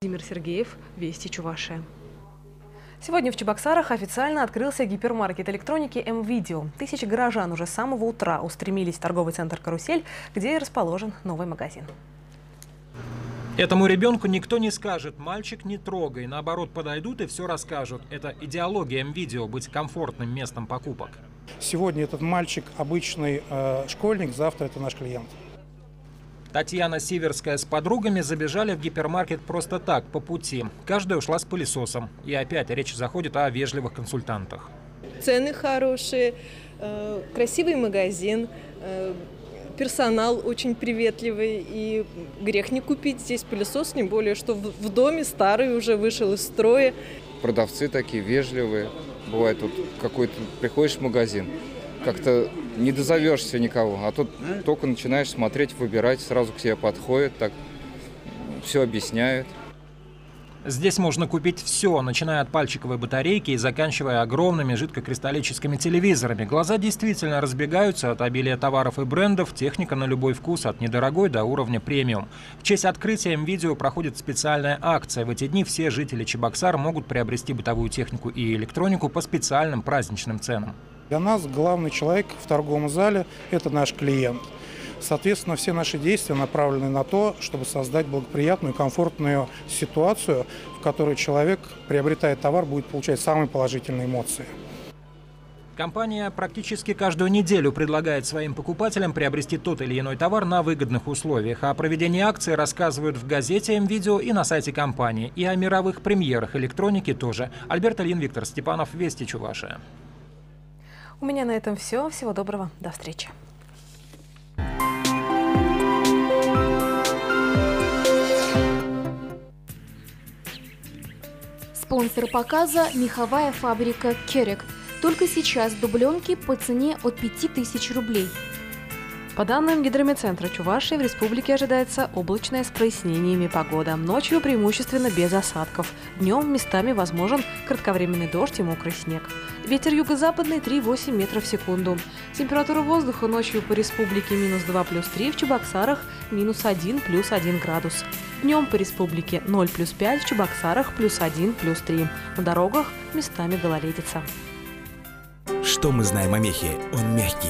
Владимир Сергеев, Вести Чувашия. Сегодня в Чебоксарах официально открылся гипермаркет электроники М-Видео. Тысячи горожан уже с самого утра устремились в торговый центр «Карусель», где расположен новый магазин. Этому ребенку никто не скажет: мальчик, не трогай. Наоборот, подойдут и все расскажут. Это идеология М-Видео — быть комфортным местом покупок. Сегодня этот мальчик обычный школьник, завтра это наш клиент. Татьяна Сиверская с подругами забежали в гипермаркет просто так, по пути. Каждая ушла с пылесосом. И опять речь заходит о вежливых консультантах. Цены хорошие, красивый магазин, персонал очень приветливый. И грех не купить здесь пылесос, тем более, что в доме старый уже вышел из строя. Продавцы такие вежливые. Бывает, тут какой-то приходишь в магазин, как-то не дозовешься никого, а тут только начинаешь смотреть, выбирать, сразу к тебе подходят, так все объясняют. Здесь можно купить все, начиная от пальчиковой батарейки и заканчивая огромными жидкокристаллическими телевизорами. Глаза действительно разбегаются от обилия товаров и брендов, техника на любой вкус, от недорогой до уровня премиум. В честь открытия М-Видео проходит специальная акция. В эти дни все жители Чебоксар могут приобрести бытовую технику и электронику по специальным праздничным ценам. Для нас главный человек в торговом зале – это наш клиент. Соответственно, все наши действия направлены на то, чтобы создать благоприятную и комфортную ситуацию, в которой человек, приобретая товар, будет получать самые положительные эмоции. Компания практически каждую неделю предлагает своим покупателям приобрести тот или иной товар на выгодных условиях. О проведении акции рассказывают в газете М-Видео и на сайте компании. И о мировых премьерах электроники тоже. Альберт Ильин, Виктор Степанов, Вести Чувашия. У меня на этом все. Всего доброго. До встречи. Спонсор показа – меховая фабрика «Керек». Только сейчас дубленки по цене от 5000 рублей. По данным Гидрометцентра Чувашии, в республике ожидается облачная с прояснениями погода. Ночью преимущественно без осадков. Днем местами возможен кратковременный дождь и мокрый снег. Ветер юго-западный 3,8 метров в секунду. Температура воздуха ночью по республике -2 + 3, в Чебоксарах -1 + 1 градус. Днем по республике 0 + 5, в Чебоксарах +1 + 3. На дорогах местами гололедица. Что мы знаем о мехе? Он мягкий,